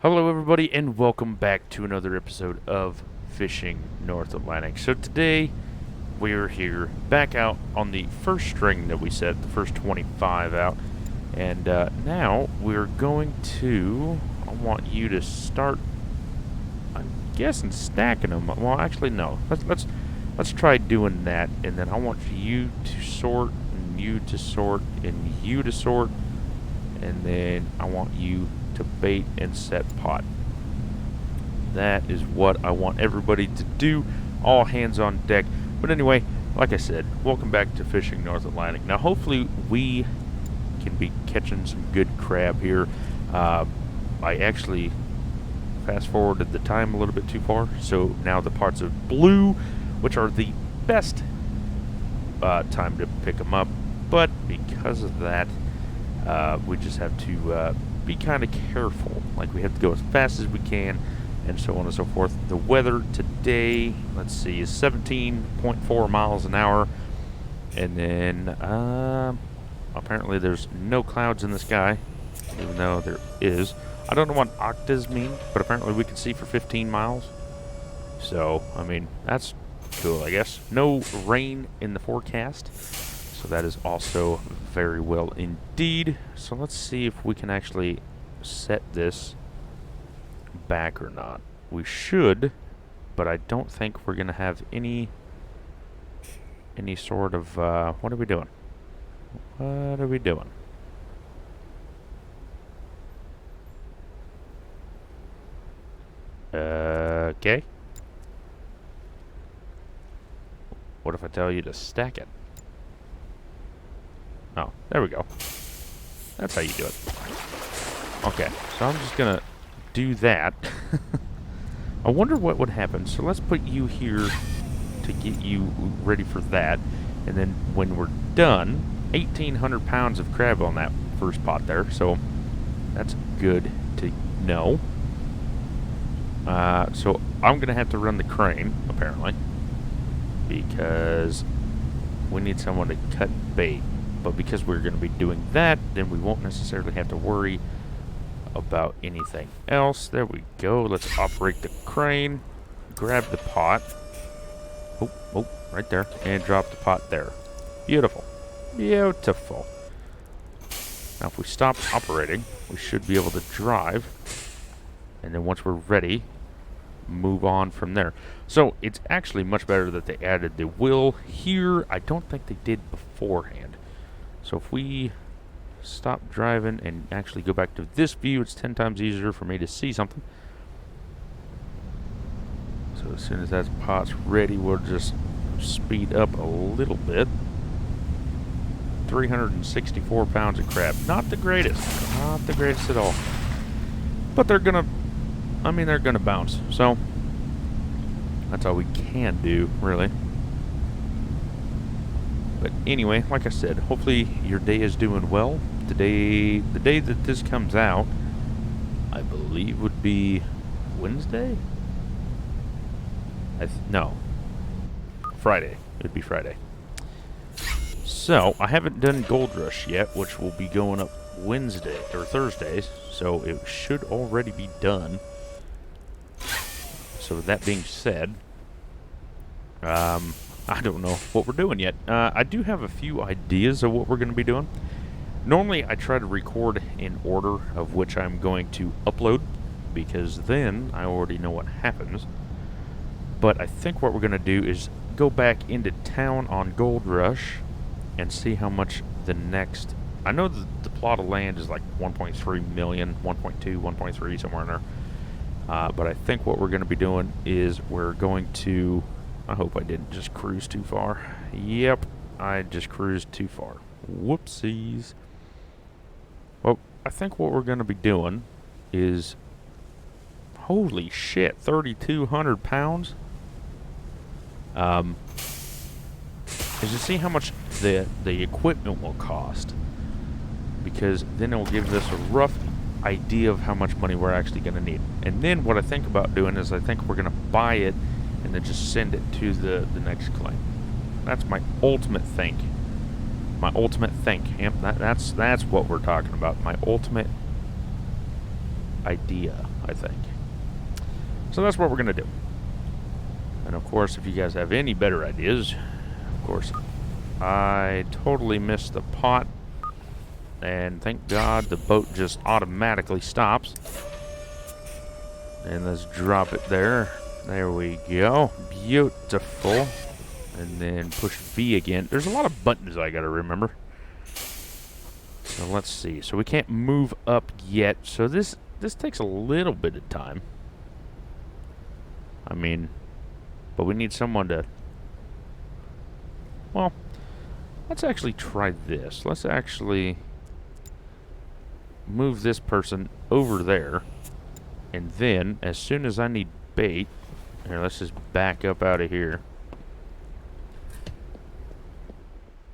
Hello, everybody, and welcome back to another episode of Fishing North Atlantic. So today we're here back out on the first string that we set, the first 25 out, and now we're going to. I want you to start. I'm guessing stacking them. Well, actually, no. Let's try doing that, and then I want you to sort, and you to sort, and you to sort, and then I want you to bait and set pot. That is what I want everybody to do. All hands on deck. But anyway, like I said, welcome back to Fishing North Atlantic. Now, hopefully, we can be catching some good crab here. I actually fast forwarded the time a little bit too far, so now the parts of blue, which are the best time to pick them up. But because of that, we just have to be kind of careful. Like, we have to go as fast as we can, and so on and so forth. The weather today, let's see, is 17.4 miles an hour, and then apparently there's no clouds in the sky, even though there is. I don't know what octas mean, but apparently we can see for 15 miles. So, I mean, that's cool, I guess. No rain in the forecast. So that is also very well indeed. So let's see if we can actually set this back or not. We should, but I don't think we're going to have any sort of, what are we doing? What are we doing? Okay. What if I tell you to stack it? Oh, there we go. That's how you do it. Okay, so I'm just gonna do that. I wonder what would happen. So let's put you here to get you ready for that. And then when we're done, 1,800 pounds of crab on that first pot there. So that's good to know. So I'm gonna have to run the crane, apparently, because we need someone to cut bait. But because we're going to be doing that, then we won't necessarily have to worry about anything else. There we go. Let's operate the crane. Grab the pot. Oh, right there. And drop the pot there. Beautiful. Beautiful. Now, if we stop operating, we should be able to drive. And then once we're ready, move on from there. So, it's actually much better that they added the wheel here. I don't think they did beforehand. So if we stop driving and actually go back to this view, it's 10 times easier for me to see something. So as soon as that pot's ready, we'll just speed up a little bit. 364 pounds of crab. Not the greatest. Not the greatest at all. But they're gonna bounce. So that's all we can do, really. But anyway, like I said, hopefully your day is doing well. The day that this comes out, I believe would be Wednesday? No. Friday. It would be Friday. So, I haven't done Gold Rush yet, which will be going up Wednesday, or Thursdays, so it should already be done. So, with that being said, I don't know what we're doing yet. I do have a few ideas of what we're going to be doing. Normally, I try to record in order of which I'm going to upload, because then I already know what happens. But I think what we're going to do is go back into town on Gold Rush and see how much the next... I know the plot of land is like 1.3 million, 1.2, 1.3, somewhere in there. But I think what we're going to be doing is we're going to... I hope I didn't just cruise too far. Yep, I just cruised too far. Whoopsies. Well, I think what we're going to be doing is... Holy shit, 3,200 pounds? Is to see how much the equipment will cost. Because then it will give us a rough idea of how much money we're actually going to need. And then what I think about doing is I think we're going to buy it and then just send it to the next claim. That's my ultimate think. My ultimate think. That's what we're talking about. My ultimate idea. I think. So that's what we're going to do. And of course, if you guys have any better ideas, of course, I totally missed the pot. And thank God the boat just automatically stops. And let's drop it there. There we go. Beautiful. And then push V again. There's a lot of buttons I gotta remember. So let's see. So we can't move up yet. So this takes a little bit of time. I mean, but we need someone to... Well, let's actually try this. Let's actually move this person over there. And then, as soon as I need bait... Here, let's just back up out of here.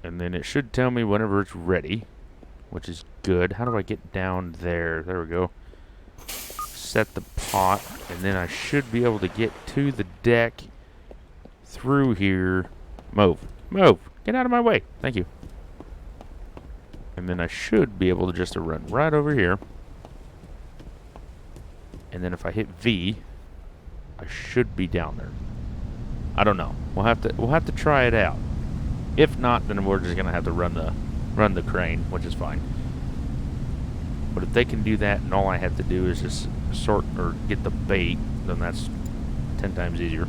And then it should tell me whenever it's ready, which is good. How do I get down there? There we go. Set the pot, and then I should be able to get to the deck through here. Move. Move. Get out of my way. Thank you. And then I should be able to just run right over here. And then if I hit V, I should be down there. I don't know. We'll have to try it out. If not, then we're just gonna have to run the crane, which is fine. But if they can do that, and all I have to do is just sort or get the bait, then that's 10 times easier.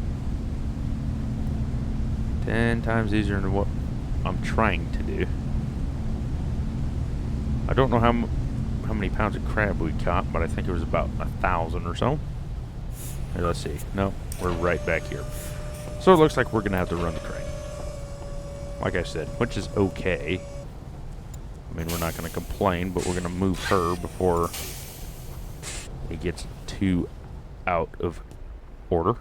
10 times easier than what I'm trying to do. I don't know how many pounds of crab we caught, but I think it was about 1,000 or so. Here, let's see. No, we're right back here. So it looks like we're gonna have to run the crane. Like I said, which is okay. I mean, we're not going to complain, but we're going to move her before it gets too out of order.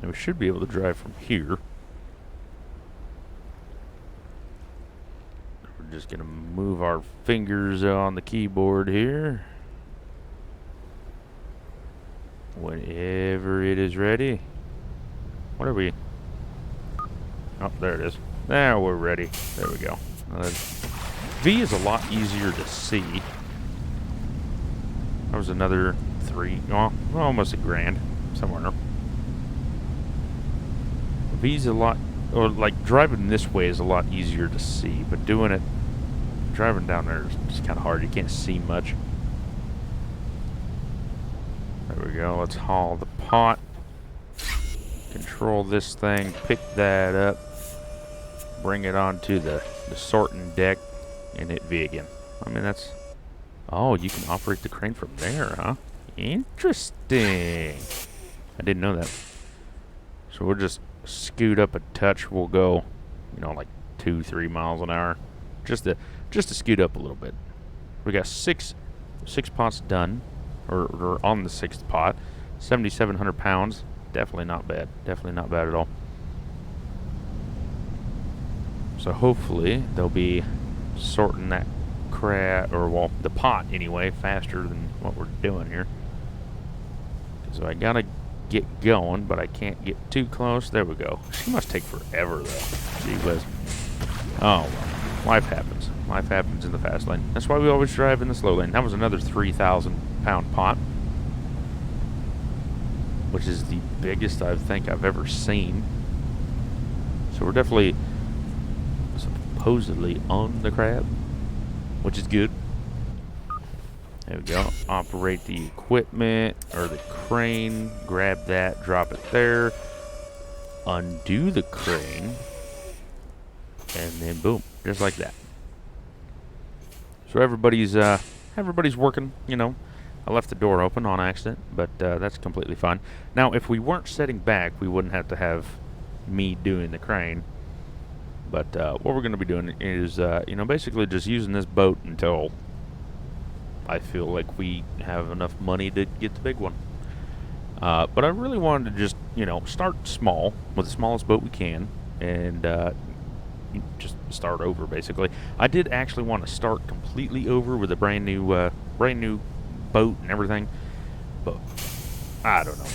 And we should be able to drive from here. We're just going to move our fingers on the keyboard here. Whenever it is ready. What are we? Oh, there it is. Now we're ready. There we go. V is a lot easier to see. That was another well, almost $1,000 somewhere. V's a lot, or like driving this way is a lot easier to see, but driving down there is just kind of hard. You can't see much. There we go. Let's haul the pot. Control this thing, pick that up, bring it onto the sorting deck, and hit V again. I mean, that's... Oh, you can operate the crane from there, huh? Interesting. I didn't know that. So we'll just scoot up a touch. We'll go, like 2-3 miles an hour. Just to scoot up a little bit. We got six pots done, or on the 6th pot. 7,700 pounds. Definitely not bad. Definitely not bad at all. So hopefully they'll be sorting that crab, or well, the pot anyway, faster than what we're doing here. So I gotta get going, but I can't get too close. There we go. She must take forever though. Gee whiz. Oh well, life happens. Life happens in the fast lane. That's why we always drive in the slow lane. That was another 3,000 pound pot, which is the biggest I think I've ever seen. So we're definitely supposedly on the crab, which is good. There we go. Operate the equipment, or the crane. Grab that, drop it there. Undo the crane. And then boom, just like that. So everybody's working, I left the door open on accident, but that's completely fine. Now, if we weren't setting back, we wouldn't have to have me doing the crane. But what we're going to be doing is, basically just using this boat until I feel like we have enough money to get the big one. But I really wanted to just, start small with the smallest boat we can, and just start over, basically. I did actually want to start completely over with a brand new boat and everything, but I don't know.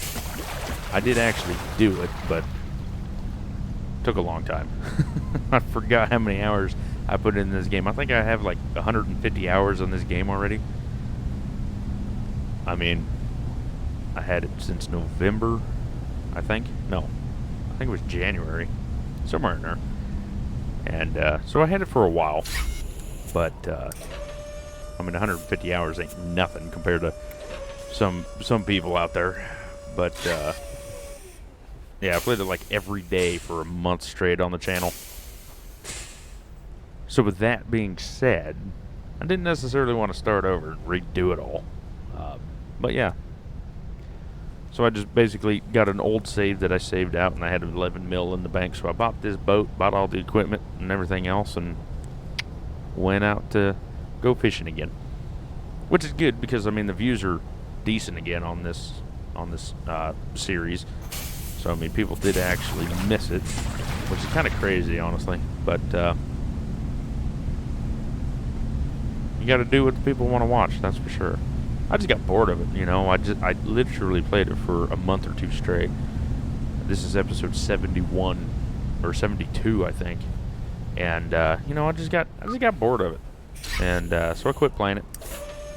I did actually do it, but it took a long time. I forgot how many hours I put in this game. I think I have like 150 hours on this game already. I mean, I had it since November, I think. No, I think it was January, somewhere in there. And so I had it for a while. But, I mean, 150 hours ain't nothing compared to some people out there. But, yeah, I played it like every day for a month straight on the channel. So with that being said, I didn't necessarily want to start over and redo it all. But yeah. So I just basically got an old save that I saved out, and I had 11 mil in the bank. So I bought this boat, bought all the equipment and everything else, and went out to go fishing again. Which is good because, I mean, the views are decent again on this series. So, I mean, people did actually miss it, which is kind of crazy, honestly. But you got to do what the people want to watch, that's for sure. I just got bored of it, you know. I literally played it for a month or two straight. This is episode 71 or 72, I think. And you know, I just got bored of it, and so I quit playing it.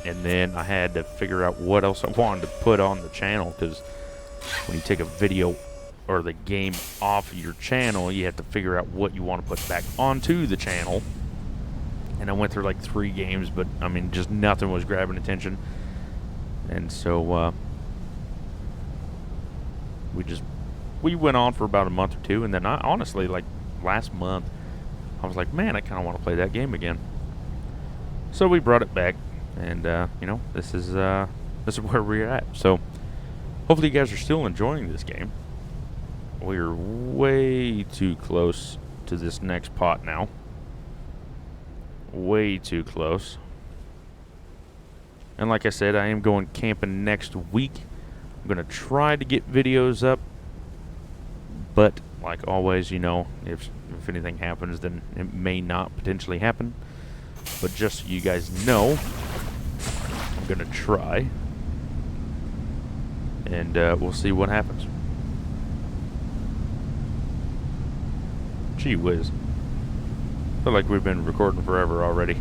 And then I had to figure out what else I wanted to put on the channel, because when you take a video or the game off your channel, you have to figure out what you want to put back onto the channel. And I went through like 3 games, but I mean, just nothing was grabbing attention. And so we went on for about a month or two, and then I honestly, like last month, I was like, man, I kind of want to play that game again. So we brought it back, and you know, this is where we're at. So hopefully you guys are still enjoying this game. We're way too close to this next pot now. Way too close. And like I said, I am going camping next week. I'm going to try to get videos up. But, like always, you know, if anything happens, then it may not potentially happen. But just so you guys know, I'm going to try. And we'll see what happens. Gee whiz. I feel like we've been recording forever already.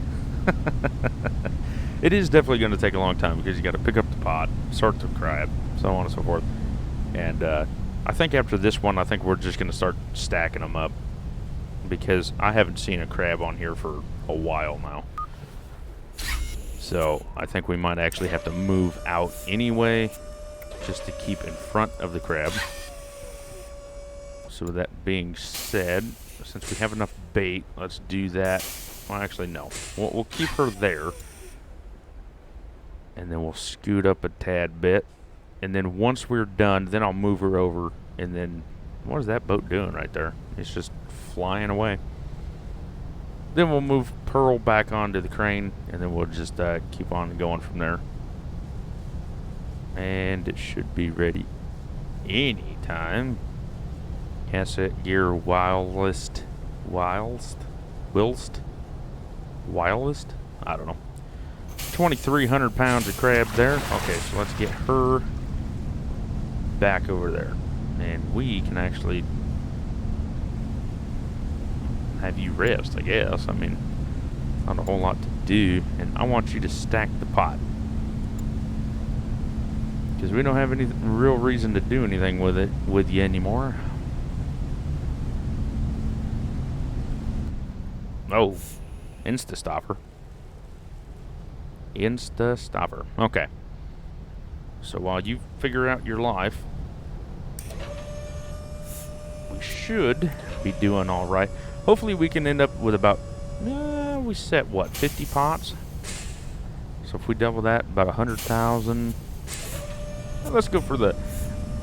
It is definitely going to take a long time because you got to pick up the pot, start the crab, so on and so forth. And I think after this one, I think we're just going to start stacking them up, because I haven't seen a crab on here for a while now. So I think we might actually have to move out anyway, just to keep in front of the crab. So with that being said, since we have enough bait, let's do that. Well, actually, no. We'll keep her there. And then we'll scoot up a tad bit. And then once we're done, then I'll move her over. And then, what is that boat doing right there? It's just flying away. Then we'll move Pearl back onto the crane. And then we'll just keep on going from there. And it should be ready anytime. Asset gear whilst? I don't know. 2,300 pounds of crab there. Okay, so let's get her back over there. And we can actually have you rest, I guess. I mean, not a whole lot to do. And I want you to stack the pot, because we don't have any real reason to do anything with you anymore. Oh, Insta-stopper. Insta-stopper. Okay. So while you figure out your life, we should be doing all right. Hopefully we can end up with about, we set what, 50 pots? So if we double that, about 100,000. Let's go for the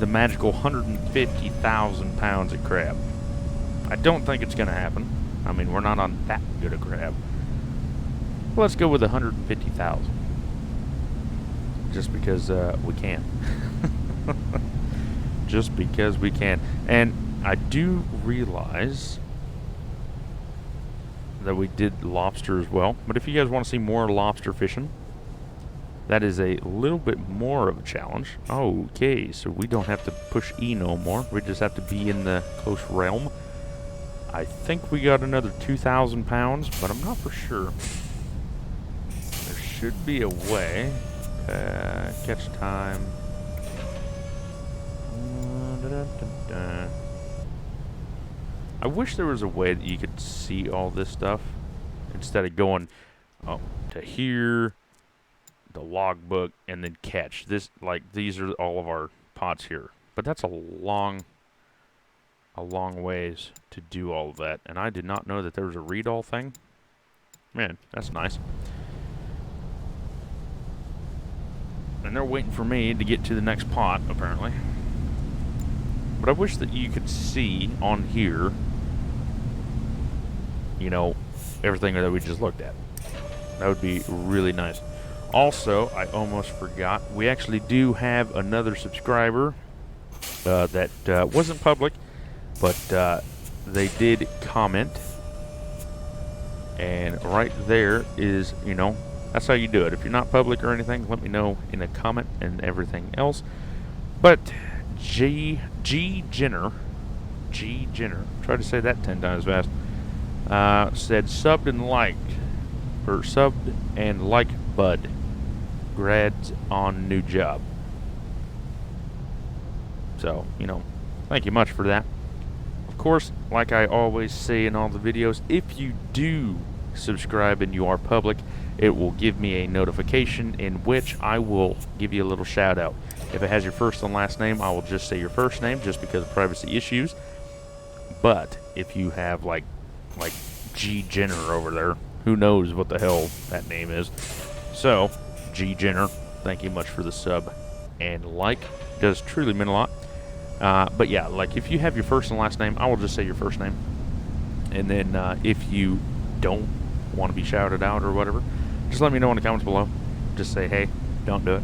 magical 150,000 pounds of crab. I don't think it's going to happen. I mean, we're not on that good a crab. Let's go with 150,000. Just because we can. Just because we can. And I do realize that we did lobster as well. But if you guys want to see more lobster fishing, that is a little bit more of a challenge. Okay, so we don't have to push E no more. We just have to be in the close realm. I think we got another 2,000 pounds, but I'm not for sure. There should be a way. Catch time. I wish there was a way that you could see all this stuff instead of going to here, the logbook, and then catch. This, like, these are all of our pots here. But that's a long ways to do all of that. And I did not know that there was a read all thing. Man, that's nice. And they're waiting for me to get to the next pot, apparently. But I wish that you could see on here, you know, everything that we just looked at. That would be really nice. Also, I almost forgot, we actually do have another subscriber that wasn't public, but they did comment. And right there is, you know, that's how you do it. If you're not public or anything, let me know in a comment and everything else. But G. Jenner, try to say that 10 times fast, said subbed and liked, or subbed and liked Bud. Grads on new job. So, you know, thank you much for that. Of course, like I always say in all the videos, if you do subscribe and you are public, it will give me a notification in which I will give you a little shout out. If it has your first and last name, I will just say your first name just because of privacy issues. But if you have like G Jenner over there, who knows what the hell that name is. So, G Jenner, thank you much for the sub and like. It does truly mean a lot. But yeah, like if you have your first and last name, I will just say your first name. And then if you don't want to be shouted out or whatever, just let me know in the comments below. Just say, hey, don't do it.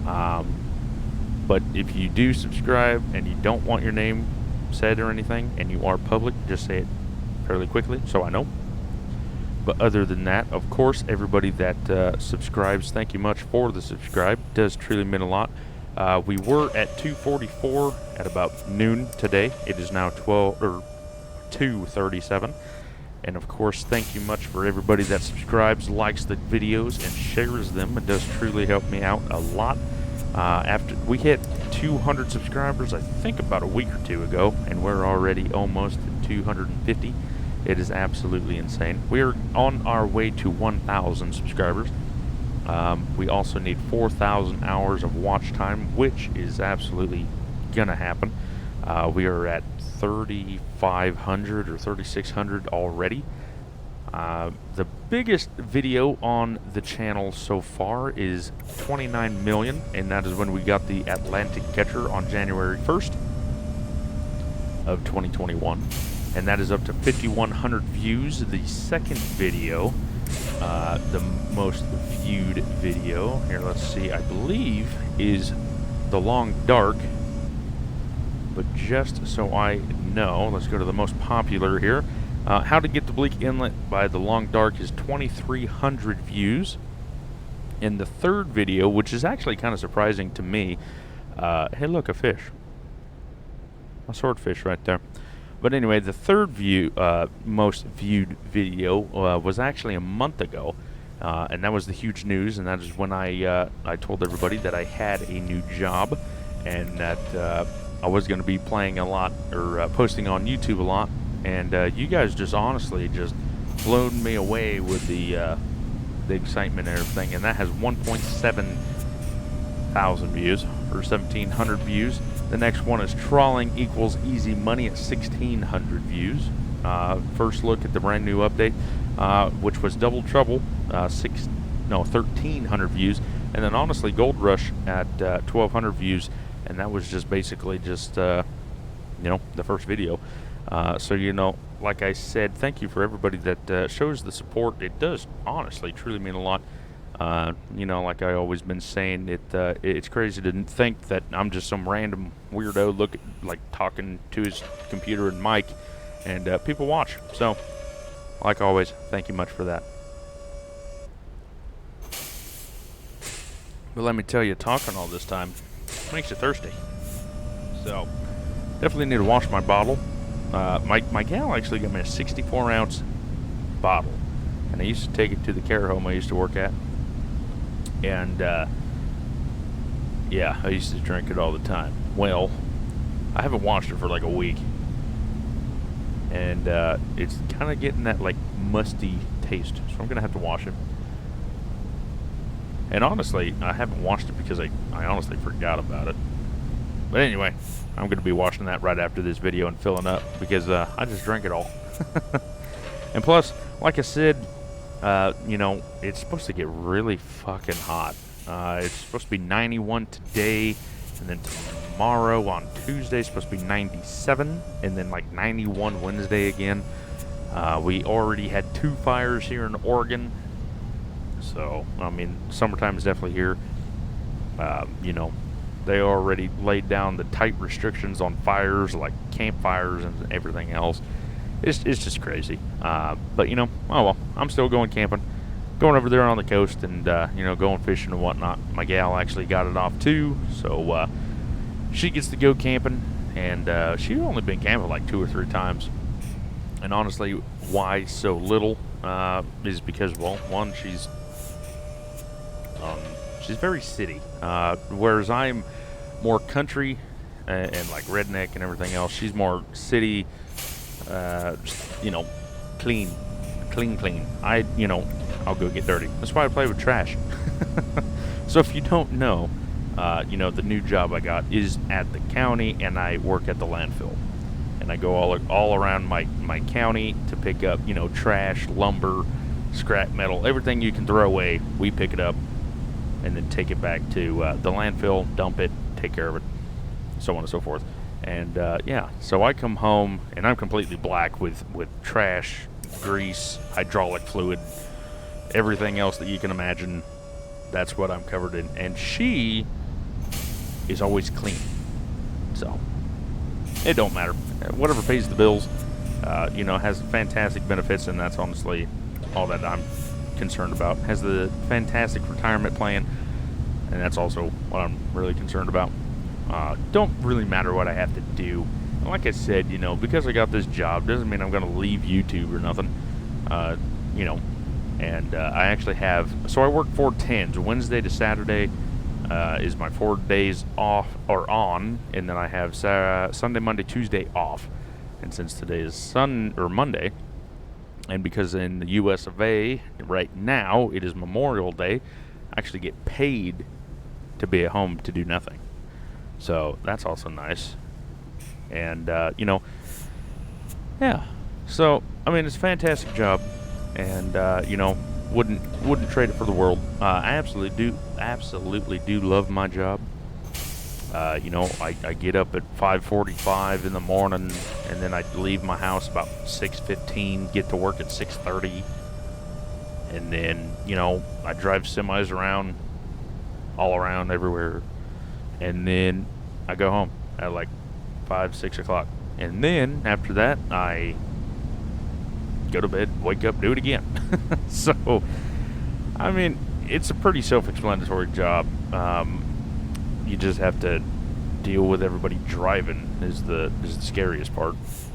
But if you do subscribe and you don't want your name said or anything, and you are public, just say it fairly quickly so I know. But other than that, of course, everybody that subscribes, thank you much for the subscribe. It does truly mean a lot. We were at 244 at about noon today. It is now 2:37. And of course, thank you much for everybody that subscribes, likes the videos, and shares them. It does truly help me out a lot. After we hit 200 subscribers, I think about a week or two ago, and we're already almost at 250. It is absolutely insane. We are on our way to 1,000 subscribers. We also need 4,000 hours of watch time, which is absolutely gonna happen. We are at 3,500 or 3,600 already. The biggest video on the channel so far is 29 million, and that is when we got the Atlantic Catcher on January 1st of 2021, and that is up to 5,100 views. The second video, the most viewed video, here let's see, I believe is The Long Dark. But just so I know, let's go to the most popular here. How to Get to Bleak Inlet by The Long Dark is 2,300 views. And the third video, which is actually kind of surprising to me, hey look, a fish. A swordfish right there. But anyway, the third most viewed video was actually a month ago. And that was the huge news, and that is when I told everybody that I had a new job, and that I was going to be playing a lot, or posting on YouTube a lot, and you guys just honestly just blown me away with the excitement and everything, and that has 1.7 thousand views, or 1,700 views. The next one is Trawling Equals Easy Money at 1,600 views. First look at the brand new update, which was Double Trouble, 1,300 views, and then honestly Gold Rush at 1,200 views. And that was just basically just, you know, the first video. So, you know, like I said, thank you for everybody that shows the support. It does honestly, truly mean a lot. You know, like I always been saying, it's crazy to think that I'm just some random weirdo like talking to his computer and mic, and people watch. So, like always, thank you much for that. But let me tell you, talking all this time makes you thirsty. So, definitely need to wash my bottle. My gal actually got me a 64-ounce bottle, and I used to take it to the care home I used to work at. And Yeah, I used to drink it all the time. Well, I haven't washed it for like a week. And it's kind of getting that like musty taste. So I'm going to have to wash it. And honestly, I haven't washed it because I honestly forgot about it. But anyway, I'm going to be washing that right after this video and filling up because I just drank it all. And plus, like I said, it's supposed to get really fucking hot. It's supposed to be 91 today, and then tomorrow on Tuesday it's supposed to be 97, and then like 91 Wednesday again. We already had 2 fires here in Oregon, so I mean, summertime is definitely here. They already laid down the tight restrictions on fires, like campfires and everything else. It's just crazy. But oh well, I'm still going camping, going over there on the coast, and going fishing and whatnot. My gal actually got it off too, so she gets to go camping, and she's only been camping like 2 or 3 times. And honestly, why so little is because, well, one, she's very city, whereas I'm more country and like redneck and everything else. She's more city. Clean. I'll go get dirty. That's why I play with trash. So if you don't know, the new job I got is at the county, and I work at the landfill. And I go all around my county to pick up, trash, lumber, scrap metal, everything you can throw away. We pick it up and then take it back to the landfill, dump it, take care of it, so on and so forth. And so I come home and I'm completely black with trash, grease, hydraulic fluid, everything else that you can imagine. That's what I'm covered in. And she is always clean. So it don't matter. Whatever pays the bills, has fantastic benefits, and that's honestly all that I'm concerned about. Has the fantastic retirement plan, and that's also what I'm really concerned about. Don't really matter what I have to do. Like I said, because I got this job doesn't mean I'm going to leave YouTube or nothing. And I actually have, so I work 4/10s. Wednesday to Saturday is my 4 days off or on, and then I have Sunday, Monday, Tuesday off. And since today is Monday, and because in the US of A right now it is Memorial Day, I actually get paid to be at home to do nothing. So that's also nice. And yeah. So I mean, it's a fantastic job, and wouldn't trade it for the world. I absolutely do love my job. I get up at 5:45 in the morning, and then I leave my house about 6:15, get to work at 6:30, and then I drive semis around, all around everywhere, and then I go home at like 5-6 o'clock, and then after that I go to bed, wake up, do it again. So I mean, it's a pretty self-explanatory job. You just have to deal with everybody driving is the scariest part.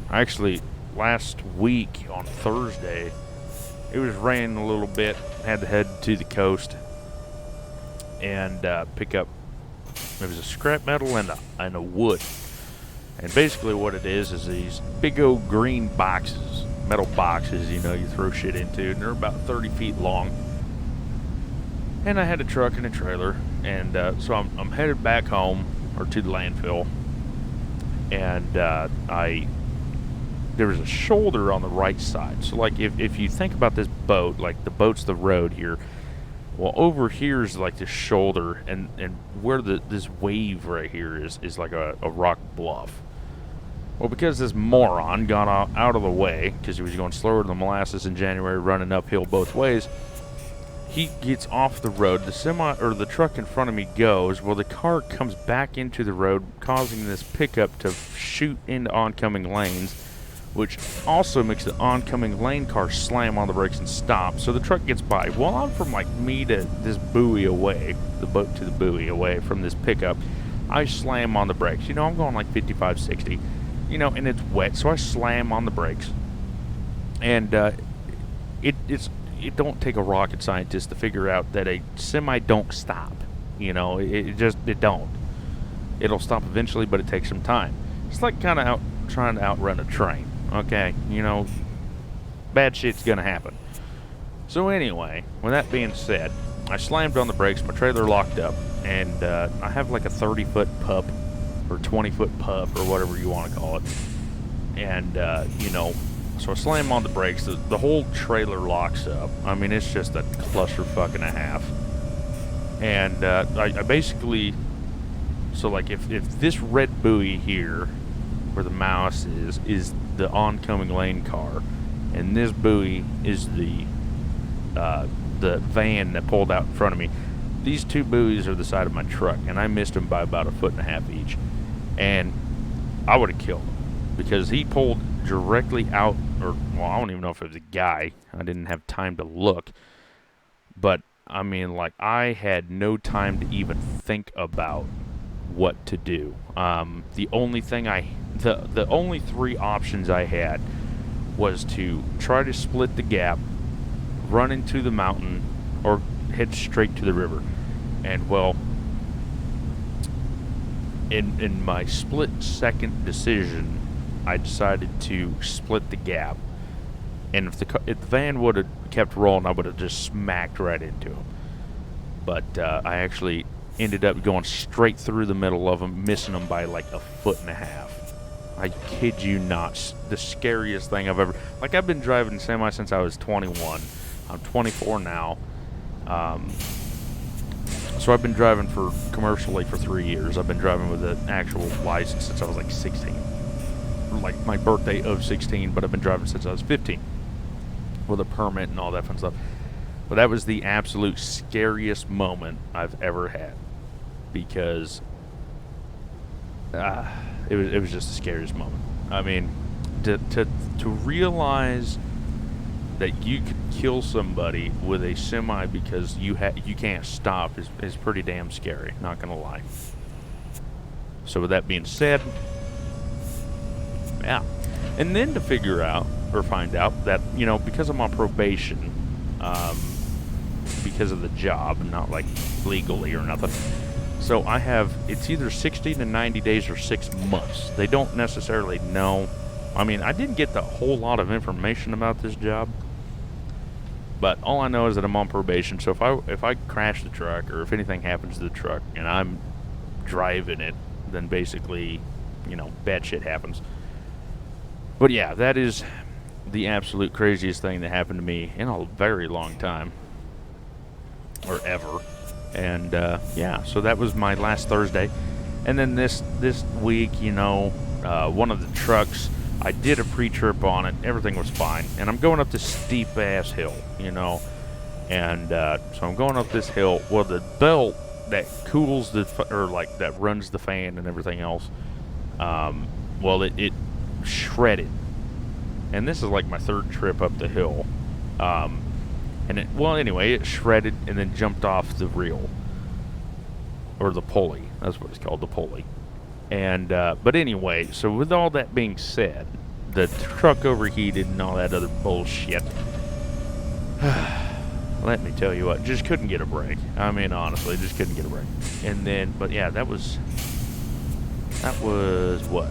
Actually, last week on Thursday, it was raining a little bit. Had to head to the coast and pick up. It was a scrap metal and a wood. And basically, what it is these big old green boxes, metal boxes. You throw shit into, and they're about 30 feet long. And I had a truck and a trailer, and so I'm headed back home, or to the landfill, and there was a shoulder on the right side. So like if you think about this boat, like the boat's the road here, well, over here is like this shoulder, and where this wave right here is like a rock bluff. Well, because this moron got out of the way, because he was going slower than molasses in January, running uphill both ways, he gets off the road. The semi or the truck in front of me goes. Well, the car comes back into the road, causing this pickup to shoot into oncoming lanes, which also makes the oncoming lane car slam on the brakes and stop. So the truck gets by. Well, I'm from like me to this buoy away, the boat to the buoy away from this pickup. I slam on the brakes. I'm going like 55, 60, and it's wet, so I slam on the brakes. And it don't take a rocket scientist to figure out that a semi don't stop. You know, it don't. It'll stop eventually, but it takes some time. It's like kind of trying to outrun a train. Okay, you know, bad shit's gonna happen. So anyway, with that being said, I slammed on the brakes. My trailer locked up, and I have like a 30-foot pup or 20-foot pup or whatever you want to call it. And you know, so I slam on the brakes. The whole trailer locks up. I mean, it's just a clusterfuck and a half. And I basically, so like if this red buoy here, where the mouse is the oncoming lane car, and this buoy is the van that pulled out in front of me. These two buoys are the side of my truck, and I missed them by about 1.5 foot each. And I would have killed him because he pulled directly out, or well, I don't even know if it was a guy. I didn't have time to look. But I mean, like, I had no time to even think about what to do. The only thing the only three options I had was to try to split the gap, run into the mountain, or head straight to the river. And well, in my split-second decision, I decided to split the gap. And if the van would have kept rolling, I would have just smacked right into him. But I actually ended up going straight through the middle of them, missing them by like 1.5 foot. I kid you not. The scariest thing I've ever... Like, I've been driving semi since I was 21. I'm 24 now. So I've been driving commercially for 3 years. I've been driving with an actual license since I was like 16. Like my birthday of 16, but I've been driving since I was 15. With a permit and all that fun stuff. But that was the absolute scariest moment I've ever had. Because it was just the scariest moment. I mean, to realize that you could kill somebody with a semi because you can't stop is pretty damn scary, not gonna lie. So with that being said, yeah. And then to figure out or find out that, you know, because I'm on probation, because of the job, not like legally or nothing. So I have, it's either 60 to 90 days or 6 months. They don't necessarily know. I mean, I didn't get a whole lot of information about this job. But all I know is that I'm on probation. So if I crash the truck, or if anything happens to the truck and I'm driving it, then basically, you know, bad shit happens. But yeah, that is the absolute craziest thing that happened to me in a very long time. Or ever. And yeah, so that was my last Thursday. And then this week, you know, one of the trucks, I did a pre-trip on it. Everything was fine. And I'm going up this steep-ass hill, you know. And so I'm going up this hill. Well, the belt that cools that runs the fan and everything else, well, it shredded. And this is like my third trip up the hill. And it shredded and then jumped off the reel. Or the pulley. That's what it's called, the pulley. And, but anyway, so with all that being said, the truck overheated and all that other bullshit. Let me tell you what, just couldn't get a break. I mean, honestly, just couldn't get a break. And then, but yeah, that was what?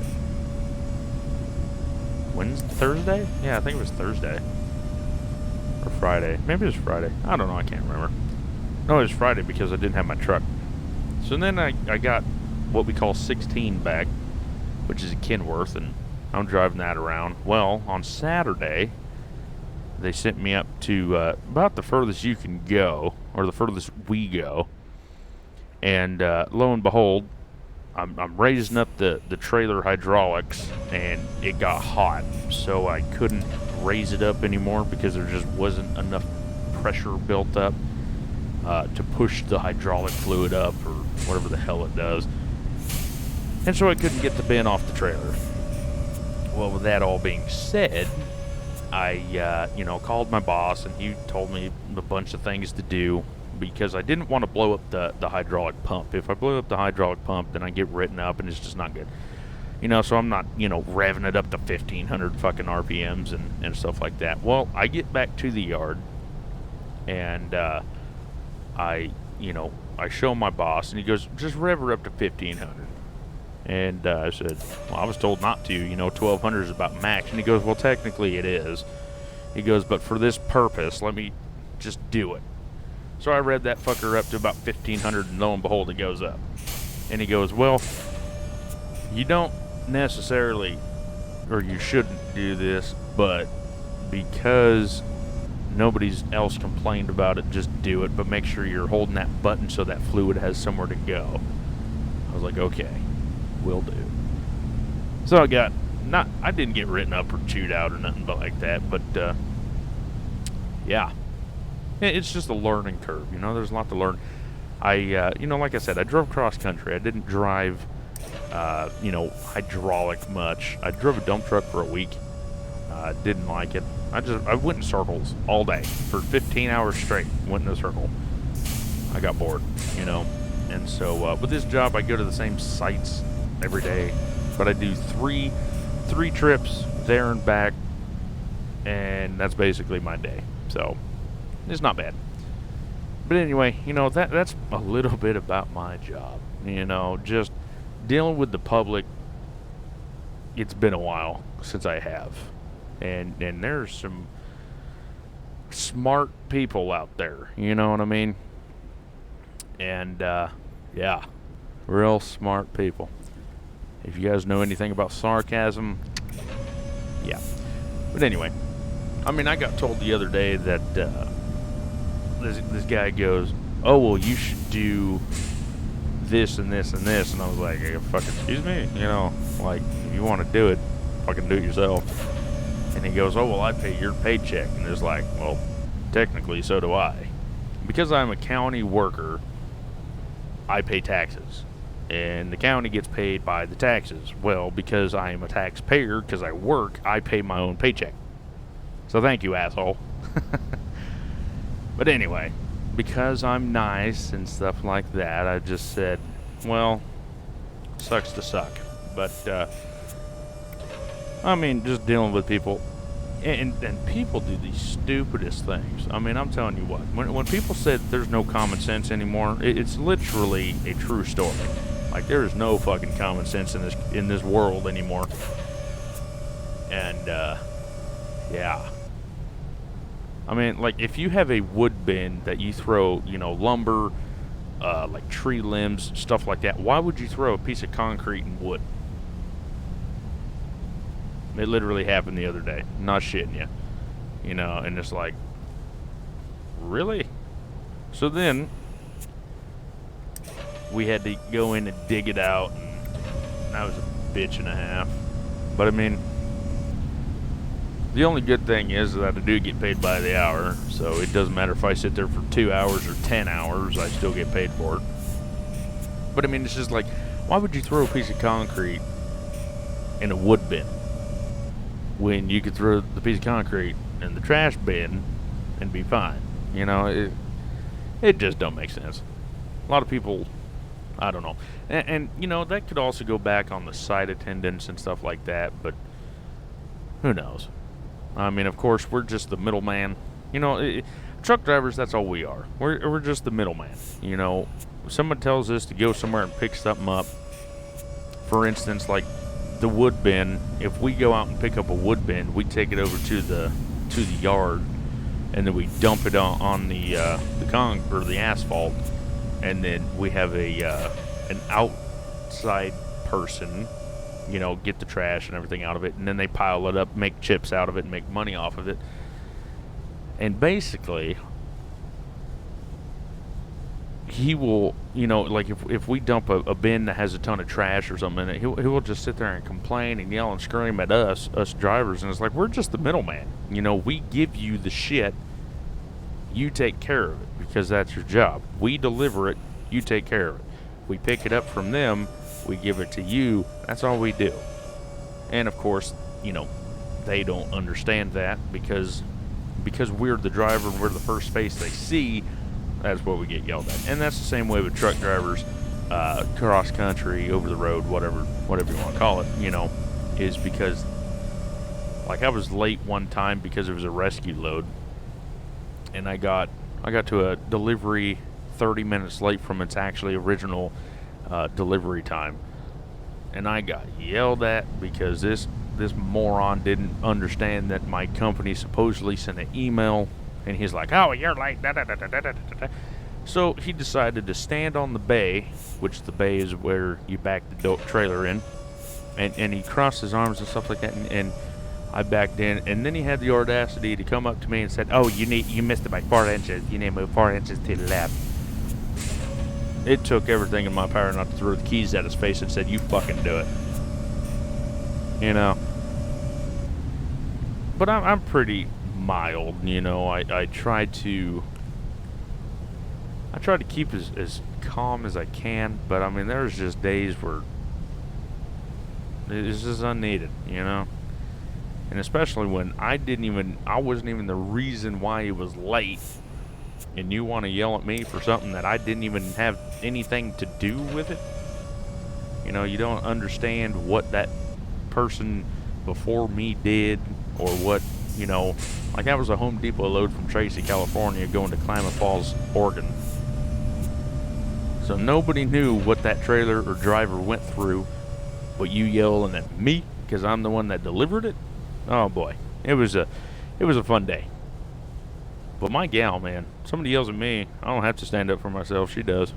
Wednesday? Thursday? Yeah, I think it was Thursday. Or Friday. Maybe it was Friday. I don't know, I can't remember. No, it was Friday because I didn't have my truck. So then I got what we call 16 back, which is a Kenworth, and I'm driving that around. Well, on Saturday, they sent me up to about the furthest you can go, or the furthest we go. And lo and behold, I'm raising up the trailer hydraulics, and it got hot, so I couldn't raise it up anymore because there just wasn't enough pressure built up to push the hydraulic fluid up, or whatever the hell it does. And so I couldn't get the bin off the trailer. Well, with that all being said, I called my boss, and he told me a bunch of things to do, because I didn't want to blow up the hydraulic pump. If I blow up the hydraulic pump, then I get written up, and it's just not good. You know, so I'm not, revving it up to 1,500 fucking RPMs and stuff like that. Well, I get back to the yard, and I I show my boss, and he goes, just rev her up to 1,500. And I said, well, I was told not to. 1,200 is about max. And he goes, well, technically it is. He goes, but for this purpose, let me just do it. So I rev that fucker up to about 1,500, and lo and behold, it goes up. And he goes, well, you don't necessarily, or you shouldn't do this, but because nobody's else complained about it, just do it. But make sure you're holding that button so that fluid has somewhere to go. I was like, okay, will do. So I didn't get written up or chewed out or nothing but like that, but yeah, it's just a learning curve. There's a lot to learn. Like I said, I drove cross country. I didn't drive hydraulic much. I drove a dump truck for a week. Didn't like it. I went in circles all day for 15 hours straight. Went in a circle. I got bored, And so with this job, I go to the same sites every day, but I do three trips there and back, and that's basically my day. So it's not bad. But anyway, that's a little bit about my job. Just dealing with the public. It's been a while since I have. And there's some smart people out there, you know what I mean? And, yeah, real smart people. If you guys know anything about sarcasm, yeah. But anyway, I got told the other day that this guy goes, oh, well, you should do this and this and this. And I was like, hey, fucking excuse me? If you want to do it, fucking do it yourself. And he goes, oh, well, I pay your paycheck. And it's like, well, technically, so do I. Because I'm a county worker, I pay taxes. And the county gets paid by the taxes. Well, because I am a taxpayer, because I work, I pay my own paycheck. So thank you, asshole. But anyway, because I'm nice and stuff like that, I just said, well, sucks to suck. But, just dealing with people, and people do the stupidest things. I'm telling you what, when people said there's no common sense anymore, it's literally a true story. Like, there is no fucking common sense in this world anymore. And, yeah. If you have a wood bin that you throw, lumber, like tree limbs, stuff like that, why would you throw a piece of concrete and wood? It literally happened the other day. Not shitting you. And it's like, really? So then, we had to go in and dig it out, and that was a bitch and a half. But the only good thing is that I do get paid by the hour, so it doesn't matter if I sit there for 2 hours or 10 hours, I still get paid for it. But it's just like, why would you throw a piece of concrete in a wood bin when you could throw the piece of concrete in the trash bin and be fine? It just don't make sense. A lot of people, I don't know. And that could also go back on the site attendants and stuff like that, but who knows? Of course, we're just the middleman. Truck drivers, that's all we are. We're just the middleman. Someone tells us to go somewhere and pick something up. For instance, like the wood bin. If we go out and pick up a wood bin, we take it over to the yard, and then we dump it on the asphalt, and then we have an outside person, get the trash and everything out of it, and then they pile it up, make chips out of it, and make money off of it. And basically, he will, if we dump a bin that has a ton of trash or something in it, he will just sit there and complain and yell and scream at us drivers, and it's like, we're just the middleman. We give you the shit, you take care of it, because that's your job. We deliver it, you take care of it. We pick it up from them, we give it to you, that's all we do. And of course, they don't understand that because we're the driver and we're the first face they see. That's what we get yelled at. And that's the same way with truck drivers, cross country, over the road, whatever you want to call it, is because, like, I was late one time because it was a rescue load, and I got to a delivery 30 minutes late from its actually original delivery time. And I got yelled at because this moron didn't understand that my company supposedly sent an email, and he's like, "Oh, you're late." Da, da, da, da, da, da, da. So he decided to stand on the bay, which the bay is where you back the trailer in, and he crossed his arms and stuff like that, and I backed in, and then he had the audacity to come up to me and said, "Oh, you missed it by 4 inches. You need to move 4 inches to the left." It took everything in my power not to throw the keys at his face and said, "You fucking do it." You know. But I'm pretty mild, you know. I try to keep as calm as I can, but I mean, there's just days where it's just unneeded, you know. And especially when I wasn't even the reason why he was late, and you want to yell at me for something that I didn't even have anything to do with it. You know, you don't understand what that person before me did, or what, you know, like that was a Home Depot load from Tracy, California, going to Klamath Falls, Oregon. So nobody knew what that trailer or driver went through, but you yelling at me because I'm the one that delivered it. Oh boy, it was a fun day. But my gal, man, somebody yells at me, I don't have to stand up for myself. She does,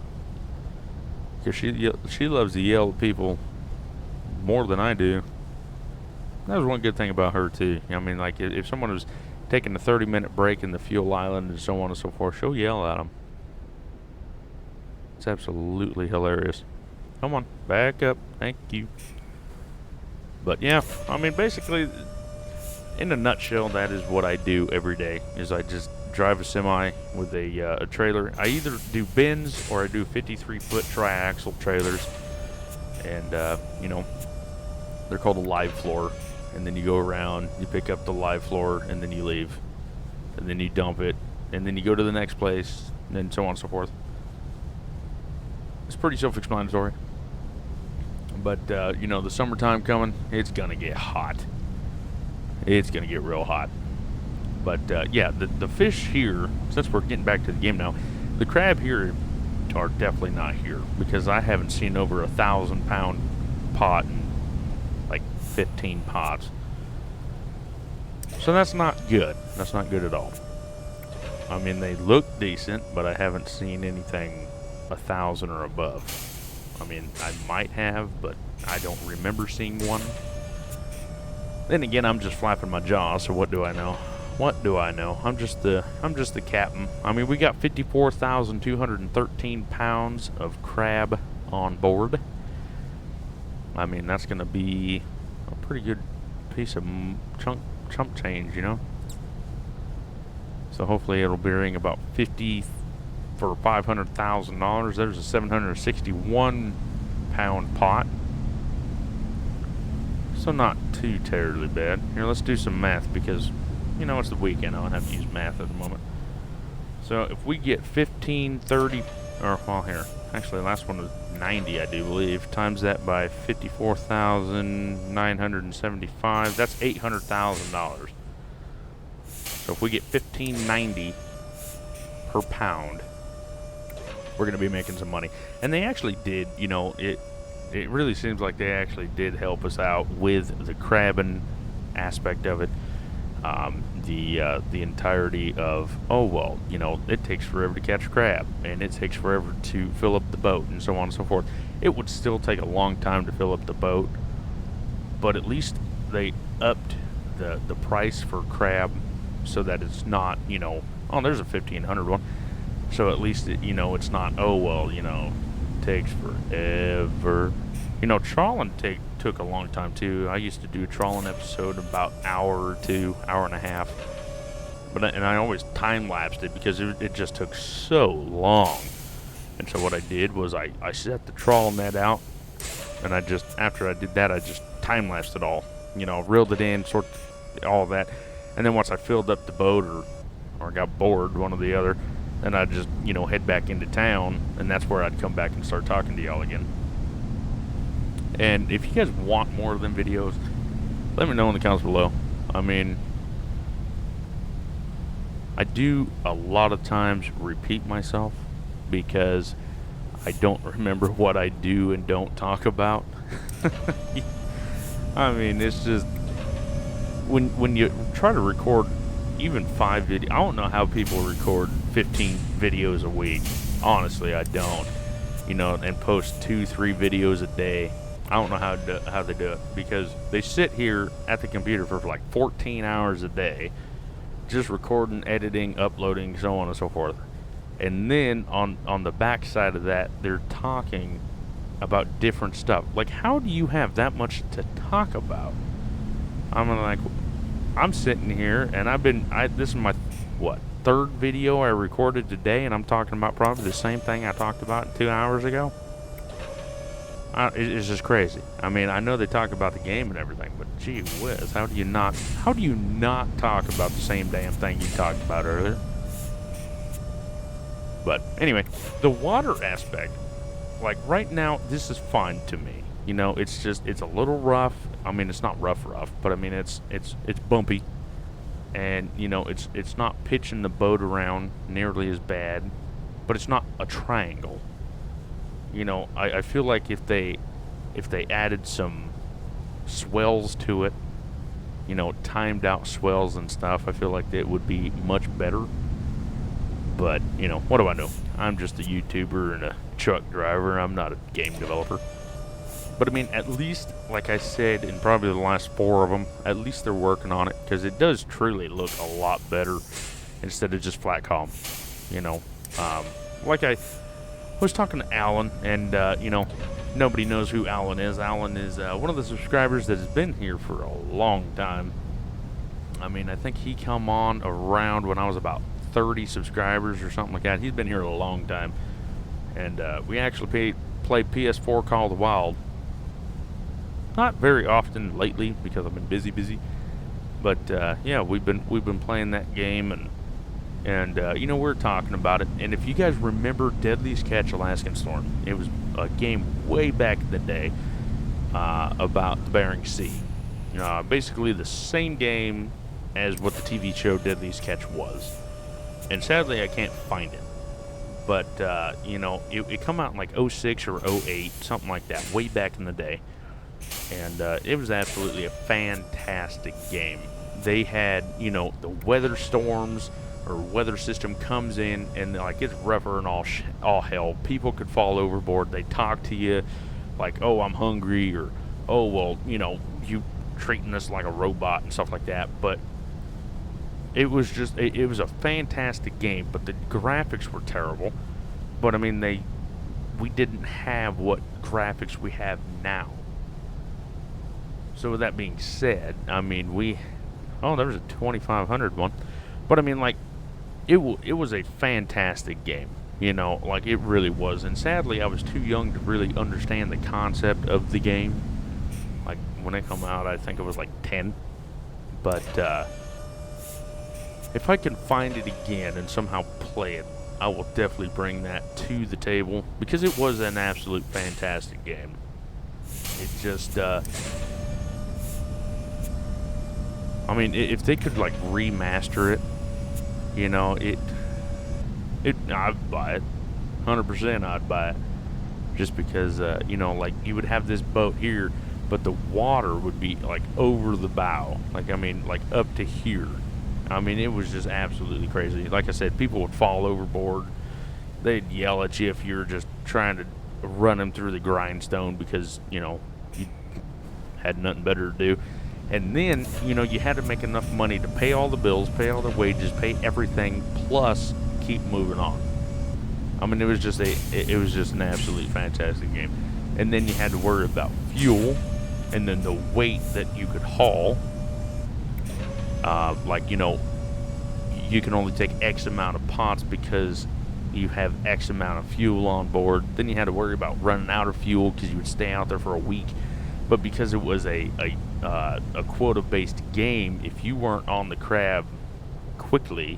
because she loves to yell at people more than I do. That was one good thing about her too. I mean, like if someone was taking a 30-minute break in the fuel island and so on and so forth, she'll yell at them. It's absolutely hilarious. Come on, back up. Thank you. But yeah, I mean, basically, in a nutshell, that is what I do every day. Is I just drive a semi with a trailer. I either do bins or I do 53-foot tri-axle trailers, and you know, they're called a live floor. And then you go around, you pick up the live floor, and then you leave, and then you dump it, and then you go to the next place, and then so on and so forth. It's pretty self-explanatory. But you know, the summertime coming, it's gonna get hot. It's gonna get real hot. But yeah, the fish here, since we're getting back to the game now, the crab here are definitely not here, because I haven't seen over 1,000-pound pot in like 15 pots. So that's not good. That's not good at all. I mean, they look decent, but I haven't seen anything 1,000 or above. I mean, I might have, but I don't remember seeing one. Then again, I'm just flapping my jaw, so what do I know? What do I know? I'm just the captain. I mean, we got 54,213 pounds of crab on board. I mean, that's going to be a pretty good piece of chump change, you know? So hopefully it'll bring about 50 for $500,000. There's a 761-pound pot. So not too terribly bad. Here, let's do some math, because, you know, it's the weekend. I don't have to use math at the moment. So if we get 1530, or, well, here, actually the last one was 90, I do believe, times that by 54,975, that's $800,000. So if we get 1590 per pound, we're going to be making some money. And they actually did, you know, it really seems like they actually did help us out with the crabbing aspect of it. The entirety of, oh, well, you know, it takes forever to catch a crab, and it takes forever to fill up the boat, and so on and so forth. It would still take a long time to fill up the boat, but at least they upped the price for crab so that it's not, you know, oh, there's a 1,500 one. So at least, you know, it's not, oh, well, you know, takes forever. You know, trawling took a long time too. I used to do a trawling episode about hour or two, hour and a half. And I always time-lapsed it because it just took so long. And so what I did was I set the trawl net out, and after I did that, I just time-lapsed it all. You know, reeled it in, sort all of that. And then once I filled up the boat or got bored, one or the other, then I'd just, you know, head back into town, and that's where I'd come back and start talking to y'all again. And if you guys want more of them videos, let me know in the comments below. I mean, I do a lot of times repeat myself, because I don't remember what I do and don't talk about. I mean, it's just when you try to record even 5 videos. I don't know how people record 15 videos a week. Honestly, I don't. And post 2-3 videos a day. I don't know how they do it, because they sit here at the computer for like 14 hours a day, just recording, editing, uploading, so on and so forth. And then on the back side of that, they're talking about different stuff. Like, how do you have that much to talk about? I'm sitting here and this is my, third video I recorded today, and I'm talking about probably the same thing I talked about 2 hours ago. It's just crazy. I mean, I know they talk about the game and everything, but gee whiz, how do you not talk about the same damn thing you talked about earlier? But anyway, the water aspect, like right now, this is fine to me. It's a little rough. I mean, it's not rough, but I mean, it's bumpy, and it's not pitching the boat around nearly as bad, but it's not a triangle. I feel like if they added some swells to it, timed out swells and stuff, I feel like it would be much better. But, what do I know? I'm just a YouTuber and a truck driver. I'm not a game developer. But, I mean, at least, like I said, in probably the last 4 of them, at least they're working on it, because it does truly look a lot better instead of just flat calm. Like I was talking to Alan, and, nobody knows who Alan is. Alan is one of the subscribers that has been here for a long time. I mean, I think he come on around when I was about 30 subscribers or something like that. He's been here a long time. And we actually play PS4 Call of the Wild. Not very often lately, because I've been busy. But yeah, we've been playing that game, and we're talking about it. And if you guys remember Deadliest Catch Alaskan Storm, it was a game way back in the day about the Bering Sea. Basically the same game as what the TV show Deadliest Catch was. And sadly, I can't find it. But, it come out in like 06 or 08, something like that, way back in the day. And it was absolutely a fantastic game. They had, the weather storms or weather system comes in, and like it's rougher and all hell. People could fall overboard. They talk to you like, oh, I'm hungry, or, oh, well, you treating us like a robot and stuff like that. But it was just, it was a fantastic game, but the graphics were terrible. But I mean, we didn't have what graphics we have now. So with that being said, I mean, there was a 2500 one. But I mean, like, it was a fantastic game. Like it really was. And sadly, I was too young to really understand the concept of the game. Like, when it came out, I think it was like 10. But, if I can find it again and somehow play it, I will definitely bring that to the table, because it was an absolute fantastic game. It just, I mean, if they could like remaster it, I'd buy it. 100% I'd buy it. Just because, like you would have this boat here, but the water would be like over the bow. Like, I mean, like up to here. I mean, it was just absolutely crazy. Like I said, people would fall overboard. They'd yell at you if you were just trying to run them through the grindstone, because, you had nothing better to do. And then, you had to make enough money to pay all the bills, pay all the wages, pay everything, plus keep moving on. I mean, it was just an absolutely fantastic game. And then you had to worry about fuel, and then the weight that you could haul. Like, you can only take X amount of pots because you have X amount of fuel on board. Then you had to worry about running out of fuel because you would stay out there for a week. But because it was a quota-based game, if you weren't on the crab quickly,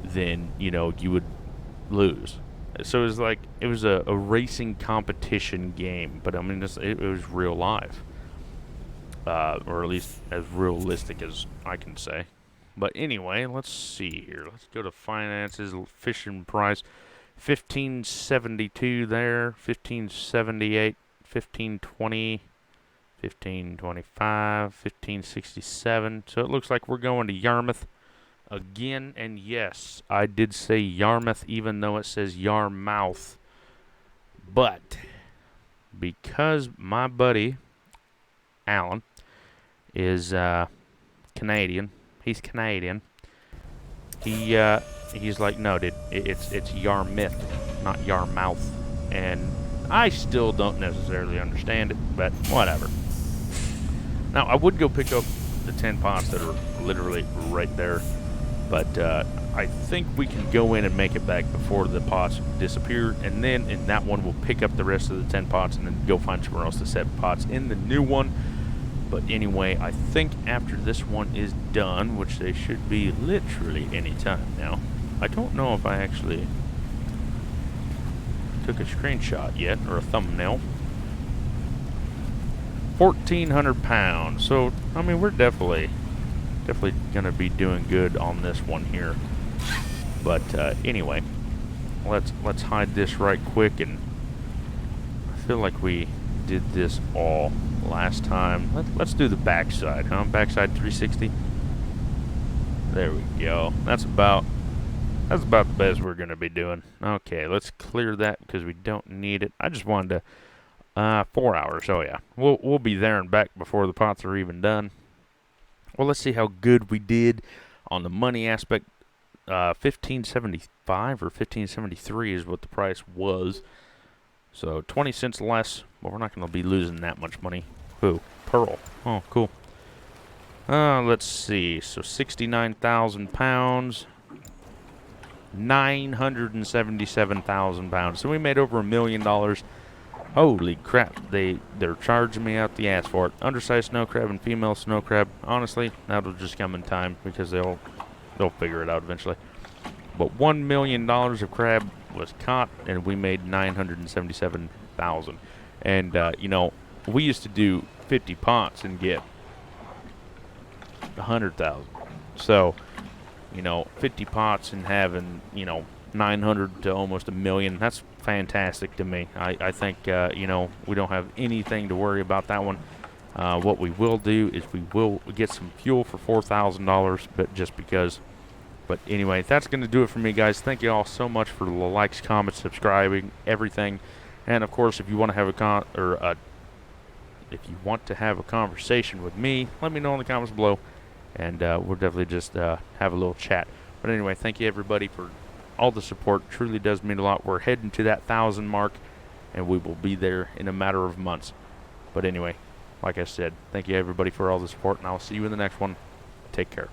then, you would lose. So it was a racing competition game, but I mean, it was real life. Or at least as realistic as I can say. But anyway, let's see here. Let's go to finances, fishing price. 1572 there, 1578, 1520, 1525, 1567. So it looks like we're going to Yarmouth again. And yes, I did say Yarmouth even though it says Yarmouth. But because my buddy Alan is Canadian, he's Canadian. He's like, no, dude, it's Yarmouth, not Yarmouth, and I still don't necessarily understand it, but whatever. Now I would go pick up the 10 pots that are literally right there, but I think we can go in and make it back before the pots disappear, and then in that one we'll pick up the rest of the 10 pots and then go find somewhere else to set pots in the new one. But anyway, I think after this one is done, which they should be literally any time now. I don't know if I actually took a screenshot yet, or a thumbnail. 1,400 pounds. So, I mean, we're definitely going to be doing good on this one here. But anyway, let's hide this right quick, and I feel like we did this all last time. Let's do the backside, huh? Backside 360. There we go. That's about the best we're gonna be doing. Okay, let's clear that because we don't need it. I just wanted to 4 hours. Oh yeah, we'll be there and back before the pots are even done. Well, let's see how good we did on the money aspect. 1575 or 1573 is what the price was. So 20 cents less, but we're not going to be losing that much money. Ooh, pearl. Oh, cool. Let's see. So 69,000 pounds. 977,000 pounds. So we made over $1 million. Holy crap. They're charging me out the ass for it. Undersized snow crab and female snow crab. Honestly, that'll just come in time because they'll figure it out eventually. But $1 million of crab was caught, and we made 977,000. And you know, we used to do 50 pots and get 100,000. So, you know, 50 pots and having, you know, 900 to almost $1 million, that's fantastic to me. I think you know, we don't have anything to worry about that one. What we will do is we will get some fuel for $4,000, but just because. But anyway, that's going to do it for me, guys. Thank you all so much for the likes, comments, subscribing, everything. And of course, if you want to have if you want to have a conversation with me, let me know in the comments below, and we'll definitely just have a little chat. But anyway, thank you everybody for all the support. Truly does mean a lot. We're heading to that 1,000 mark, and we will be there in a matter of months. But anyway, like I said, thank you everybody for all the support, and I'll see you in the next one. Take care.